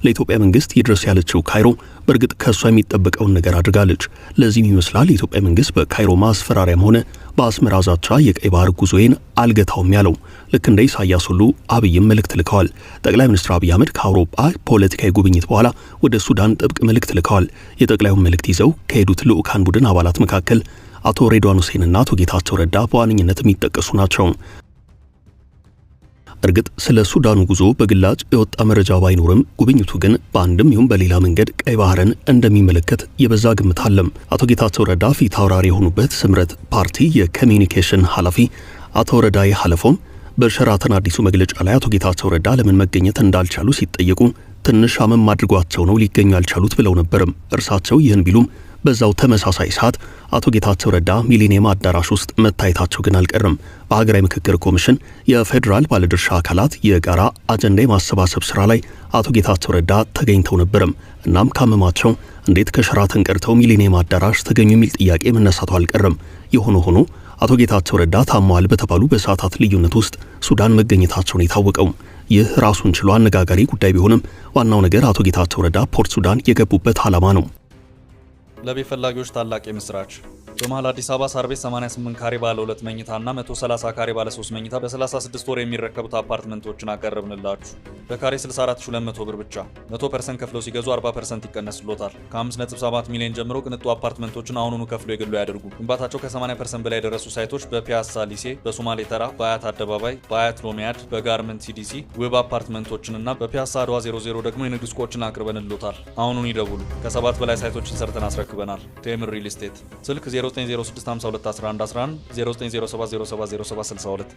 ለኢትዮጵያ መንግስት ይድረስ ያለችው ካይሮ በእርግጥ ከሷ የሚጠበቀውን ነገር አድርጋለች። ለዚህም ይመስላል የኢትዮጵያ መንግስት በካይሮ ማስፈራሪያም ሆነ በአስመራ ዛቻ የቀይ ባህር ጉዞዬን አልገታውም ያለው። ልክ እንደ ኢሳያስ ሁሉ አብይም መልእክት ልከዋል። ጠቅላይ ሚኒስትር አብይ አህመድ ከአውሮፓ ፖለቲካዊ ጉብኝት በኋላ ወደ ሱዳን ጥብቅ መልእክት ልከዋል። የጠቅላዩን መልእክት ይዘው ከሄዱት ልዑካን ቡድን አባላት መካከል አቶ ሬድዋን ሁሴንና አቶ ጌታቸው ረዳ በዋነኝነት የሚጠቀሱ ናቸው። እርግጥ ስለ ሱዳኑ ጉዞ በግላጭ የወጣ መረጃ ባይኖርም ጉብኝቱ ግን በአንድም ይሁን በሌላ መንገድ ቀይ ባህርን እንደሚመለከት የበዛ ግምት አለም። አቶ ጌታቸው ረዳ ፊት አውራሪ የሆኑበት ስምረት ፓርቲ የኮሚኒኬሽን ኃላፊ አቶ ረዳይ ሐለፎም በሸራተን አዲሱ መግለጫ ላይ አቶ ጌታቸው ረዳ ለምን መገኘት እንዳልቻሉ ሲጠየቁ ትንሽ አመም አድርጓቸው ነው ሊገኙ ያልቻሉት ብለው ነበርም። እርሳቸው ይህን ቢሉም በዛው ተመሳሳይ ሰዓት አቶ ጌታቸው ረዳ ሚሊኒየም አዳራሽ ውስጥ መታየታቸው ግን አልቀረም። በሀገራዊ ምክክር ኮሚሽን የፌዴራል ባለድርሻ አካላት የጋራ አጀንዳ የማሰባሰብ ስራ ላይ አቶ ጌታቸው ረዳ ተገኝተው ነበርም። እናም ካመማቸው እንዴት ከሸራተን ቀርተው ሚሊኒየም አዳራሽ ተገኙ የሚል ጥያቄ መነሳቱ አልቀረም። የሆነ ሆኖ አቶ ጌታቸው ረዳ ታመዋል በተባሉ በሰዓታት ልዩነት ውስጥ ሱዳን መገኘታቸውን የታወቀው ይህ ራሱን ችሎ አነጋጋሪ ጉዳይ ቢሆንም ዋናው ነገር አቶ ጌታቸው ረዳ ፖርት ሱዳን የገቡበት ዓላማ ነው። ለቤት ፈላጊዎች ታላቅ የምስራች በመሃል አዲስ አበባ ሳር ቤት 88 ካሬ ባለ 2 መኝታና 130 ካሬ ባለ 3 መኝታ በ36 ወር የሚረከቡት አፓርትመንቶችን አቀረብንላችሁ። በካሬ 64200 ብር ብቻ 100% ከፍለው ሲገዙ 40% ይቀነስሎታል። ከ5.7 ሚሊዮን ጀምሮ ቅንጡ አፓርትመንቶችን አሁኑኑ ከፍሎ የግሉ ያድርጉ። ግንባታቸው ከ80% በላይ የደረሱ ሳይቶች በፒያሳ ሊሴ፣ በሶማሌ ተራ፣ በአያት አደባባይ፣ በአያት ሎሚያድ፣ በጋርመንት ሲዲሲ ውብ አፓርትመንቶችንና በፒያሳ አድዋ 00 ደግሞ የንግድ ሱቆችን አቅርበንሎታል። አሁኑን ይደውሉ። ከ7 በላይ ሳይቶችን ሰርተን አስረክበናል። ቴምር ሪል ስቴት ስልክ 0906521111 0907070762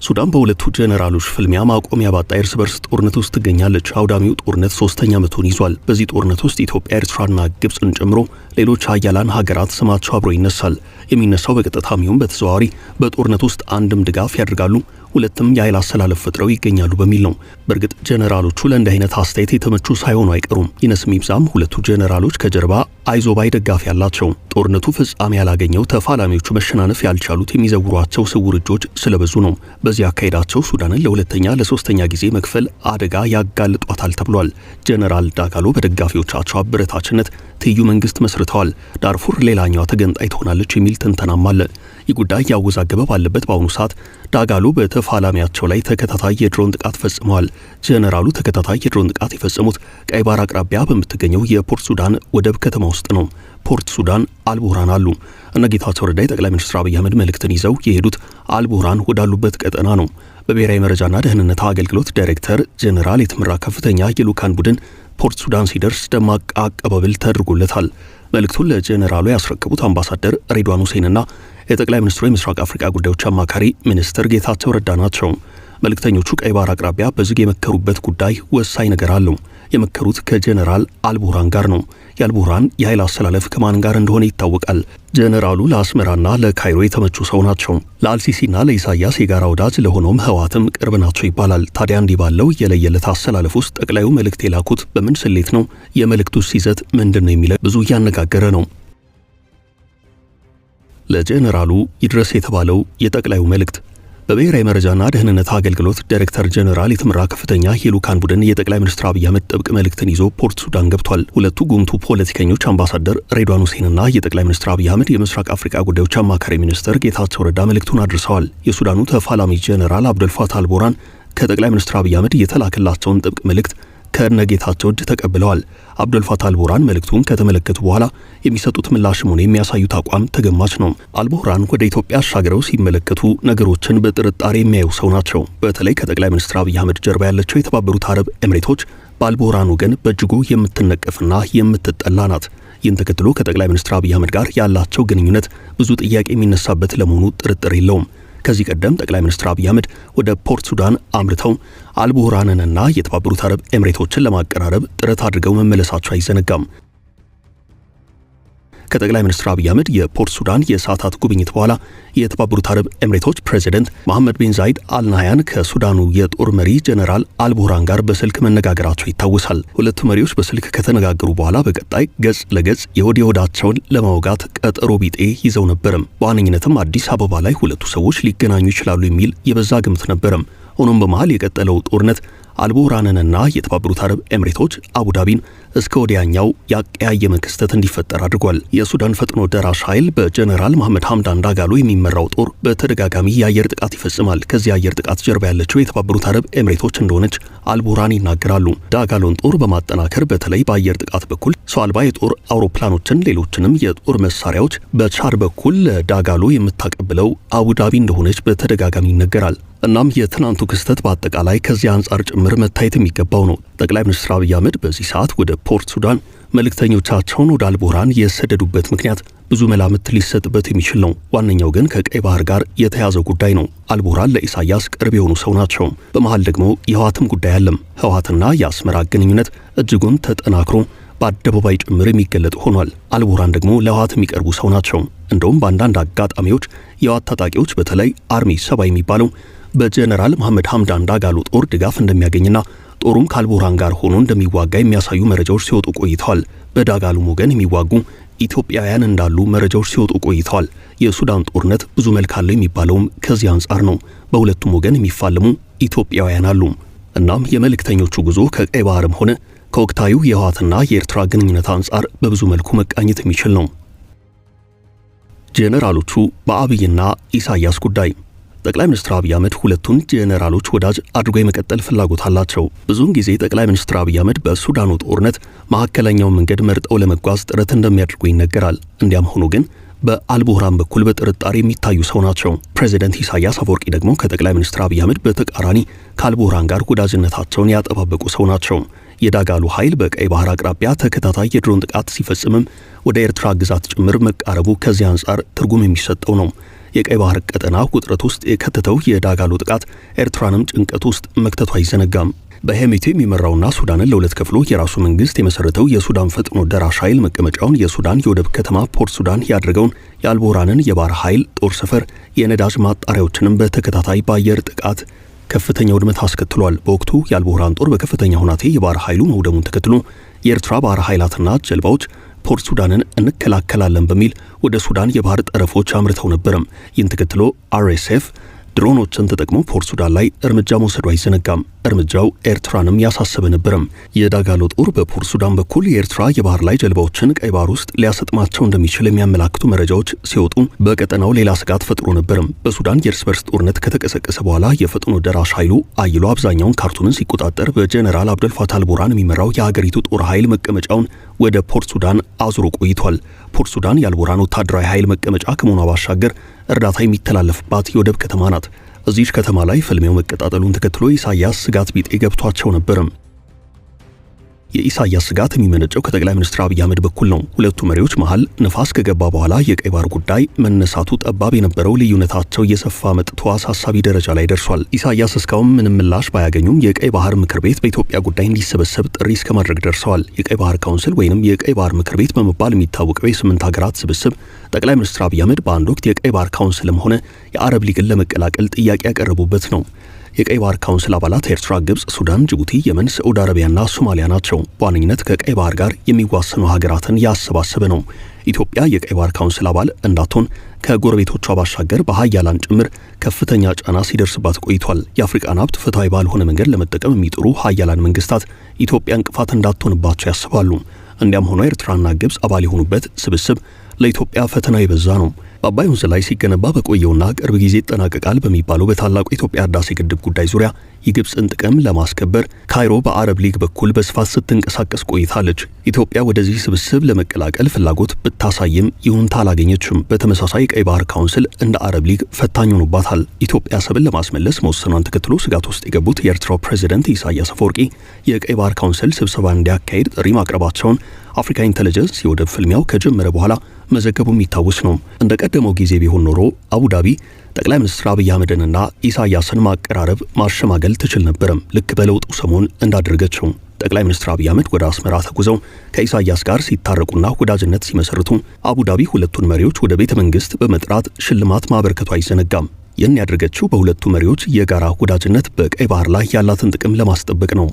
ሱዳን በሁለቱ ጄኔራሎች ፍልሚያ ማቆሚያ ባጣ እርስ በርስ ጦርነት ውስጥ ትገኛለች። አውዳሚው ጦርነት 3ኛ ዓመቱን ይዟል። በዚህ ጦርነት ውስጥ ኢትዮጵያ፣ ኤርትራና ግብጽን ጨምሮ ሌሎች ሀያላን ሀገራት ስማቸው አብሮ ይነሳል። የሚነሳው በቀጥታም ይሁን በተዘዋዋሪ በጦርነት ውስጥ አንድም ድጋፍ ያደርጋሉ፣ ሁለትም የኃይል አሰላለፍ ፈጥረው ይገኛሉ በሚል ነው። በእርግጥ ጄኔራሎቹ ለእንዲህ አይነት አስተያየት የተመቹ ሳይሆኑ አይቀሩም። ይነስም ይብዛም ሁለቱ ጄኔራሎች ከጀርባ አይዞባይ ደጋፊ ያላቸው። ጦርነቱ ፍጻሜ ያላገኘው ተፋላሚዎቹ መሸናነፍ ያልቻሉት የሚዘውሯቸው ስውር እጆች ስለበዙ ነው። በዚህ አካሄዳቸው ሱዳንን ለሁለተኛ ለሶስተኛ ጊዜ መክፈል አደጋ ያጋልጧታል ተብሏል። ጄኔራል ዳጋሎ በደጋፊዎቻቸው አበረታችነት ትይዩ መንግስት መስርተዋል። ዳርፉር ሌላኛዋ ተገንጣይ ትሆናለች የሚል ትንተናም አለ። ይህ ጉዳይ ያወዛገበ ባለበት በአሁኑ ሰዓት ዳጋሎ በተፋላሚያቸው ላይ ተከታታይ የድሮን ጥቃት ፈጽመዋል። ጄኔራሉ ተከታታይ የድሮን ጥቃት የፈጸሙት ቀይ ባህር አቅራቢያ በምትገኘው የፖርት ሱዳን ወደብ ከተማ ውስጥ ነው። ፖርት ሱዳን አልቡርሃን አሉ። እነ ጌታቸው ረዳ ጠቅላይ ሚኒስትር አብይ አህመድ መልእክትን ይዘው የሄዱት አልቡርሃን ወዳሉበት ቀጠና ነው። በብሔራዊ መረጃና ደህንነት አገልግሎት ዳይሬክተር ጄኔራል የተመራ ከፍተኛ የልዑካን ቡድን ፖርት ሱዳን ሲደርስ ደማቅ አቀባበል ተደርጎለታል። መልእክቱን ለጄኔራሉ ያስረከቡት አምባሳደር ሬድዋን ሁሴንና የጠቅላይ ሚኒስትሩ የምስራቅ አፍሪካ ጉዳዮች አማካሪ ሚኒስትር ጌታቸው ረዳ ናቸው። መልእክተኞቹ ቀይ ባህር አቅራቢያ በዝግ የመከሩበት ጉዳይ ወሳኝ ነገር አለው። የመከሩት ከጄኔራል አልቡርሃን ጋር ነው። የአልቡርሃን የኃይል አሰላለፍ ከማን ጋር እንደሆነ ይታወቃል። ጄኔራሉ ለአስመራና ለካይሮ የተመቹ ሰው ናቸው። ለአልሲሲና ለኢሳያስ የጋራ ወዳጅ ለሆነውም ህወሓትም ቅርብ ናቸው ይባላል። ታዲያ እንዲህ ባለው የለየለት አሰላለፍ ውስጥ ጠቅላዩ መልእክት የላኩት በምን ስሌት ነው? የመልእክቱስ ይዘት ምንድን ነው የሚለው ብዙ እያነጋገረ ነው። ለጄኔራሉ ይድረስ የተባለው የጠቅላዩ መልእክት በብሔራዊ መረጃና ደህንነት አገልግሎት ዳይሬክተር ጄኔራል የተመራ ከፍተኛ የልዑካን ቡድን የጠቅላይ ሚኒስትር አብይ አህመድ ጥብቅ መልእክትን ይዞ ፖርት ሱዳን ገብቷል። ሁለቱ ጉምቱ ፖለቲከኞች አምባሳደር ሬድዋን ሁሴንና የጠቅላይ ሚኒስትር አብይ አህመድ የምስራቅ አፍሪካ ጉዳዮች አማካሪ ሚኒስትር ጌታቸው ረዳ መልእክቱን አድርሰዋል። የሱዳኑ ተፋላሚ ጄኔራል አብደልፋታህ አልቡርሃን ከጠቅላይ ሚኒስትር አብይ አህመድ የተላከላቸውን ጥብቅ መልእክት ከነጌታቸው እጅ ተቀብለዋል። አብደልፋታህ አልቡርሃን መልእክቱን ከተመለከቱ በኋላ የሚሰጡት ምላሽም ሆነ የሚያሳዩት አቋም ተገማች ነው። አልቡርሃን ወደ ኢትዮጵያ አሻግረው ሲመለከቱ ነገሮችን በጥርጣሬ የሚያዩ ሰው ናቸው። በተለይ ከጠቅላይ ሚኒስትር አብይ አህመድ ጀርባ ያለችው የተባበሩት አረብ ኤምሬቶች በአልቡርሃን ወገን በእጅጉ የምትነቀፍና የምትጠላ ናት። ይህን ተከትሎ ከጠቅላይ ሚኒስትር አብይ አህመድ ጋር ያላቸው ግንኙነት ብዙ ጥያቄ የሚነሳበት ለመሆኑ ጥርጥር የለውም። ከዚህ ቀደም ጠቅላይ ሚኒስትር አብይ አህመድ ወደ ፖርት ሱዳን አምርተው አልቡርሃንንና የተባበሩት አረብ ኤምሬቶችን ለማቀራረብ ጥረት አድርገው መመለሳቸው አይዘነጋም። ከጠቅላይ ሚኒስትር አብይ አህመድ የፖርት ሱዳን የሰዓታት ጉብኝት በኋላ የተባበሩት አረብ ኤምሬቶች ፕሬዚደንት መሐመድ ቢን ዛይድ አልናህያን ከሱዳኑ የጦር መሪ ጄኔራል አልቡርሃን ጋር በስልክ መነጋገራቸው ይታወሳል። ሁለቱ መሪዎች በስልክ ከተነጋገሩ በኋላ በቀጣይ ገጽ ለገጽ የሆድ የሆዳቸውን ለማውጋት ቀጠሮ ቢጤ ይዘው ነበርም። በዋነኝነትም አዲስ አበባ ላይ ሁለቱ ሰዎች ሊገናኙ ይችላሉ የሚል የበዛ ግምት ነበርም። ሆኖም በመሃል የቀጠለው ጦርነት አልቡርሃንንና የተባበሩት አረብ ኤምሬቶች አቡዳቢን እስከ ወዲያኛው ያቀያየመ ክስተት እንዲፈጠር አድርጓል። የሱዳን ፈጥኖ ደራሽ ኃይል በጀነራል መሐመድ ሐምዳን ዳጋሎ የሚመራው ጦር በተደጋጋሚ የአየር ጥቃት ይፈጽማል። ከዚህ የአየር ጥቃት ጀርባ ያለችው የተባበሩት አረብ ኤምሬቶች እንደሆነች አልቡርሃን ይናገራሉ። ዳጋሎን ጦር በማጠናከር በተለይ በአየር ጥቃት በኩል ሰው አልባ የጦር አውሮፕላኖችን፣ ሌሎችንም የጦር መሳሪያዎች በቻድ በኩል ለዳጋሎ የምታቀብለው አቡዳቢ እንደሆነች በተደጋጋሚ ይነገራል። እናም የትናንቱ ክስተት በአጠቃላይ ከዚህ አንጻር ጭምር መታየት የሚገባው ነው። ጠቅላይ ሚኒስትር አብይ አህመድ በዚህ ሰዓት ወደ ፖርት ሱዳን መልእክተኞቻቸውን ወደ አልቡርሃን የሰደዱበት ምክንያት ብዙ መላምት ሊሰጥበት የሚችል ነው። ዋነኛው ግን ከቀይ ባህር ጋር የተያዘ ጉዳይ ነው። አልቡርሃን ለኢሳያስ ቅርብ የሆኑ ሰው ናቸው። በመሃል ደግሞ የህወሓትም ጉዳይ አለም። ህወሓትና የአስመራ ግንኙነት እጅጉን ተጠናክሮ በአደባባይ ጭምር የሚገለጥ ሆኗል። አልቡርሃን ደግሞ ለህወሓት የሚቀርቡ ሰው ናቸው። እንደውም በአንዳንድ አጋጣሚዎች የህወሓት ታጣቂዎች በተለይ አርሚ 70 የሚባለው በጀነራል መሐመድ ሐምዳን ዳጋሎ ጦር ድጋፍ እንደሚያገኝና ጦሩም ከአልቡርሃን ጋር ሆኖ እንደሚዋጋ የሚያሳዩ መረጃዎች ሲወጡ ቆይተዋል። በዳጋሎም ወገን የሚዋጉ ኢትዮጵያውያን እንዳሉ መረጃዎች ሲወጡ ቆይተዋል። የሱዳን ጦርነት ብዙ መልክ አለው የሚባለውም ከዚህ አንጻር ነው። በሁለቱም ወገን የሚፋለሙ ኢትዮጵያውያን አሉ። እናም የመልእክተኞቹ ጉዞ ከቀይ ባህርም ሆነ ከወቅታዊ የህወሓትና የኤርትራ ግንኙነት አንጻር በብዙ መልኩ መቃኘት የሚችል ነው። ጄኔራሎቹ በአብይና ኢሳያስ ጉዳይ ጠቅላይ ሚኒስትር አብይ አህመድ ሁለቱን ጄኔራሎች ወዳጅ አድርጎ የመቀጠል ፍላጎት አላቸው። ብዙውን ጊዜ ጠቅላይ ሚኒስትር አብይ አህመድ በሱዳኑ ጦርነት መካከለኛውን መንገድ መርጠው ለመጓዝ ጥረት እንደሚያደርጉ ይነገራል። እንዲያም ሆኖ ግን በአልቡርሃን በኩል በጥርጣሬ የሚታዩ ሰው ናቸው። ፕሬዚደንት ኢሳያስ አፈወርቂ ደግሞ ከጠቅላይ ሚኒስትር አብይ አህመድ በተቃራኒ ከአልቡርሃን ጋር ወዳጅነታቸውን ያጠባበቁ ሰው ናቸው። የዳጋሎ ኃይል በቀይ ባህር አቅራቢያ ተከታታይ የድሮን ጥቃት ሲፈጽምም ወደ ኤርትራ ግዛት ጭምር መቃረቡ ከዚህ አንጻር ትርጉም የሚሰጠው ነው። የቀይ ባህር ቀጠና ውጥረት ውስጥ የከተተው የዳጋሎ ጥቃት ኤርትራንም ጭንቀት ውስጥ መክተቱ አይዘነጋም። በሄሜቲ የሚመራውና ሱዳንን ለሁለት ከፍሎ የራሱ መንግስት የመሰረተው የሱዳን ፈጥኖ ደራሽ ኃይል መቀመጫውን የሱዳን የወደብ ከተማ ፖርት ሱዳን ያደረገውን የአልቡርሃንን የባህር ኃይል ጦር ሰፈር የነዳጅ ማጣሪያዎችንም በተከታታይ በአየር ጥቃት ከፍተኛ ውድመት አስከትሏል። በወቅቱ የአልቡርሃን ጦር በከፍተኛ ሁናቴ የባህር ኃይሉ መውደሙን ተከትሎ የኤርትራ ባህር ኃይላትና ጀልባዎች ፖርት ሱዳንን እንከላከላለን በሚል ወደ ሱዳን የባህር ጠረፎች አምርተው ነበርም። ይህን ተከትሎ አርኤስኤፍ ድሮኖችን ተጠቅሞ ፖርት ሱዳን ላይ እርምጃ መውሰዱ አይዘነጋም። እርምጃው ኤርትራንም ያሳሰበ ነበርም። የዳጋሎ ጦር በፖርት ሱዳን በኩል የኤርትራ የባህር ላይ ጀልባዎችን ቀይ ባህር ውስጥ ሊያሰጥማቸው እንደሚችል የሚያመላክቱ መረጃዎች ሲወጡ በቀጠናው ሌላ ስጋት ፈጥሮ ነበርም። በሱዳን የእርስ በርስ ጦርነት ከተቀሰቀሰ በኋላ የፈጥኖ ደራሽ ኃይሉ አይሎ አብዛኛውን ካርቱምን ሲቆጣጠር በጀነራል አብደልፋታህ አልቡርሃን የሚመራው የሀገሪቱ ጦር ኃይል መቀመጫውን ወደ ፖርት ሱዳን አዙሮ ቆይቷል። ፖርት ሱዳን የአልቡርሃን ወታደራዊ ኃይል መቀመጫ ከመሆኗ ባሻገር እርዳታ የሚተላለፍባት የወደብ ከተማ ናት። እዚች ከተማ ላይ ፍልሚያው መቀጣጠሉን ተከትሎ ኢሳያስ ስጋት ቢጤ ገብቷቸው ነበርም። የኢሳያስ ስጋት የሚመነጨው ከጠቅላይ ሚኒስትር አብይ አህመድ በኩል ነው። ሁለቱ መሪዎች መሃል ነፋስ ከገባ በኋላ የቀይ ባህር ጉዳይ መነሳቱ ጠባብ የነበረው ልዩነታቸው እየሰፋ መጥቶ አሳሳቢ ደረጃ ላይ ደርሷል። ኢሳያስ እስካሁን ምንም ምላሽ ባያገኙም የቀይ ባህር ምክር ቤት በኢትዮጵያ ጉዳይ እንዲሰበሰብ ጥሪ እስከ ማድረግ ደርሰዋል። የቀይ ባህር ካውንስል ወይንም የቀይ ባህር ምክር ቤት በመባል የሚታወቀው የ8 ሀገራት ስብስብ ጠቅላይ ሚኒስትር አብይ አህመድ በአንድ ወቅት የቀይ ባህር ካውንስልም ሆነ የአረብ ሊግን ለመቀላቀል ጥያቄ ያቀረቡበት ነው። የቀይ ባህር ካውንስል አባላት ኤርትራ፣ ግብጽ፣ ሱዳን፣ ጅቡቲ፣ የመን፣ ሳዑዲ አረቢያና ሶማሊያ ናቸው። በዋነኝነት ከቀይ ባህር ጋር የሚዋሰኑ ሀገራትን ያሰባሰበ ነው። ኢትዮጵያ የቀይ ባህር ካውንስል አባል እንዳትሆን ከጎረቤቶቿ ባሻገር በሀያላን ጭምር ከፍተኛ ጫና ሲደርስባት ቆይቷል። የአፍሪካን ሀብት ፍትሃዊ ባልሆነ መንገድ ለመጠቀም የሚጥሩ ሀያላን መንግስታት ኢትዮጵያ እንቅፋት እንዳትሆንባቸው ያስባሉ። እንዲያም ሆኖ ኤርትራና ግብጽ አባል የሆኑበት ስብስብ ለኢትዮጵያ ፈተና የበዛ ነው። በአባይ ወንዝ ላይ ሲገነባ በቆየውና ቅርብ ጊዜ ይጠናቀቃል በሚባለው በታላቁ የኢትዮጵያ ህዳሴ ግድብ ጉዳይ ዙሪያ የግብጽን ጥቅም ለማስከበር ካይሮ በአረብ ሊግ በኩል በስፋት ስትንቀሳቀስ ቆይታለች። ኢትዮጵያ ወደዚህ ስብስብ ለመቀላቀል ፍላጎት ብታሳይም ይሁንታ አላገኘችም። በተመሳሳይ ቀይ ባህር ካውንስል እንደ አረብ ሊግ ፈታኝ ሆኖባታል። ኢትዮጵያ አሰብን ለማስመለስ መወሰኗን ተከትሎ ስጋት ውስጥ የገቡት የኤርትራው ፕሬዚደንት ኢሳያስ አፈወርቂ የቀይ ባህር ካውንስል ስብሰባ እንዲያካሄድ ጥሪ ማቅረባቸውን አፍሪካ ኢንተለጀንስ የወደብ ፍልሚያው ከጀመረ በኋላ መዘገቡ የሚታወስ ነው። እንደ ቀደመው ጊዜ ቢሆን ኖሮ አቡዳቢ ጠቅላይ ሚኒስትር አብይ አህመድንና ኢሳያስን ማቀራረብ ማሸማገል ትችል ነበርም። ልክ በለውጡ ሰሞን እንዳደረገችው ጠቅላይ ሚኒስትር አብይ አህመድ ወደ አስመራ ተጉዘው ከኢሳያስ ጋር ሲታረቁና ወዳጅነት ሲመሰርቱ አቡዳቢ ሁለቱን መሪዎች ወደ ቤተ መንግስት በመጥራት ሽልማት ማበርከቱ አይዘነጋም። ይህን ያደረገችው በሁለቱ መሪዎች የጋራ ወዳጅነት በቀይ ባህር ላይ ያላትን ጥቅም ለማስጠበቅ ነው።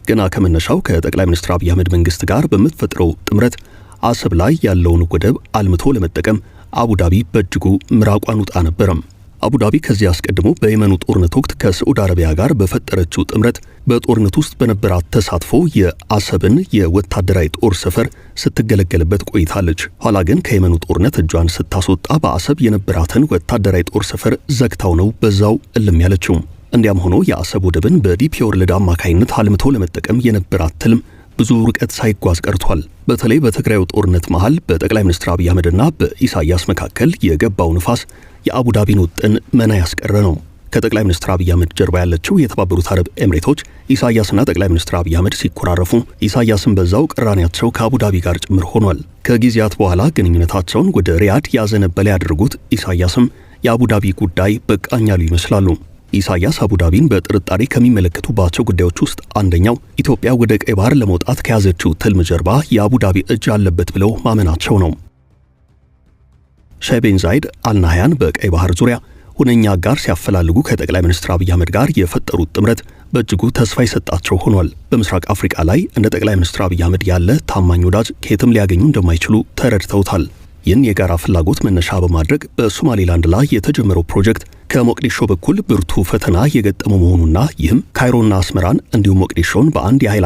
ገና ከመነሻው ከጠቅላይ ሚኒስትር አብይ አህመድ መንግስት ጋር በምትፈጥረው ጥምረት አሰብ ላይ ያለውን ወደብ አልምቶ ለመጠቀም አቡዳቢ በእጅጉ ምራቋን ውጣ ነበረም። አቡዳቢ ከዚህ አስቀድሞ በየመኑ ጦርነት ወቅት ከሳዑዲ አረቢያ ጋር በፈጠረችው ጥምረት በጦርነት ውስጥ በነበራት ተሳትፎ የአሰብን የወታደራዊ ጦር ሰፈር ስትገለገልበት ቆይታለች። ኋላ ግን ከየመኑ ጦርነት እጇን ስታስወጣ በአሰብ የነበራትን ወታደራዊ ጦር ሰፈር ዘግታው ነው በዛው እልም ያለችው። እንዲያም ሆኖ የአሰብ ወደብን በዲፒ ወርልድ አማካይነት አልምቶ ለመጠቀም የነበራት ትልም ብዙ ርቀት ሳይጓዝ ቀርቷል። በተለይ በትግራዩ ጦርነት መሃል በጠቅላይ ሚኒስትር አብይ አህመድና በኢሳያስ መካከል የገባው ንፋስ የአቡዳቢን ውጥን መና ያስቀረ ነው። ከጠቅላይ ሚኒስትር አብይ አህመድ ጀርባ ያለችው የተባበሩት አረብ ኤምሬቶች ኢሳያስና ጠቅላይ ሚኒስትር አብይ አህመድ ሲኮራረፉ ኢሳያስን በዛው ቅራኔያቸው ከአቡዳቢ ጋር ጭምር ሆኗል። ከጊዜያት በኋላ ግንኙነታቸውን ወደ ሪያድ ያዘነበለ ያደረጉት ኢሳያስም የአቡዳቢ ጉዳይ በቃኝ ያሉ ይመስላሉ። ኢሳያስ አቡዳቢን በጥርጣሬ ከሚመለከቱባቸው ጉዳዮች ውስጥ አንደኛው ኢትዮጵያ ወደ ቀይ ባህር ለመውጣት ከያዘችው ትልም ጀርባ የአቡዳቢ እጅ አለበት ብለው ማመናቸው ነው። ሼህ ቤን ዛይድ አልናህያን በቀይ ባህር ዙሪያ ሁነኛ ጋር ሲያፈላልጉ ከጠቅላይ ሚኒስትር አብይ አህመድ ጋር የፈጠሩት ጥምረት በእጅጉ ተስፋ የሰጣቸው ሆኗል። በምስራቅ አፍሪካ ላይ እንደ ጠቅላይ ሚኒስትር አብይ አህመድ ያለ ታማኝ ወዳጅ ከየትም ሊያገኙ እንደማይችሉ ተረድተውታል። ይህን የጋራ ፍላጎት መነሻ በማድረግ በሶማሌላንድ ላይ የተጀመረው ፕሮጀክት ከሞቅዲሾ በኩል ብርቱ ፈተና የገጠመው መሆኑና ይህም ካይሮና አስመራን እንዲሁም ሞቅዲሾን በአንድ የኃይል